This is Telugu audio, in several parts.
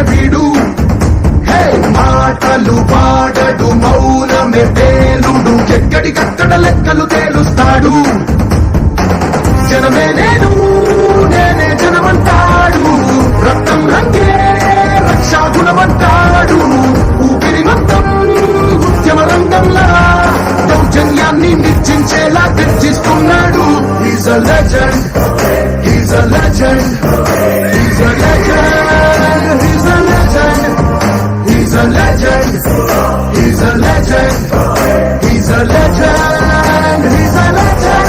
వీడు. హే మాటలు పాడడు మౌనమే పేలుడు, ఎక్కడికక్కడ లెక్కలు తేలుస్తాడు. జనమే నేను నేనే జనమంటాడు, రక్తం రంగే రక్షాగుణమంటాడు. ఊపిరి మొత్తం ఉద్యమ రంగంలా దౌర్జన్యాన్ని నిర్జించేలా గర్జిస్తున్నాడు. He's a legend, he's a legend, he's a legend, he's a legend, he's a legend, he's a legend, he's a legend, he's a legend.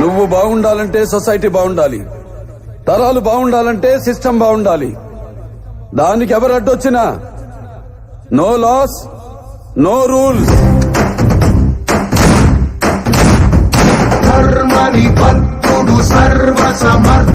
నువ్వు బాగుండాలంటే సొసైటీ బాగుండాలి, తరాలు బాగుండాలంటే సిస్టమ్ బాగుండాలి. దానికి ఎవరు అడ్డొచ్చినా నో లాస్ నో రూల్స్. ధర్మని భక్తుడు సర్వ సమర్థ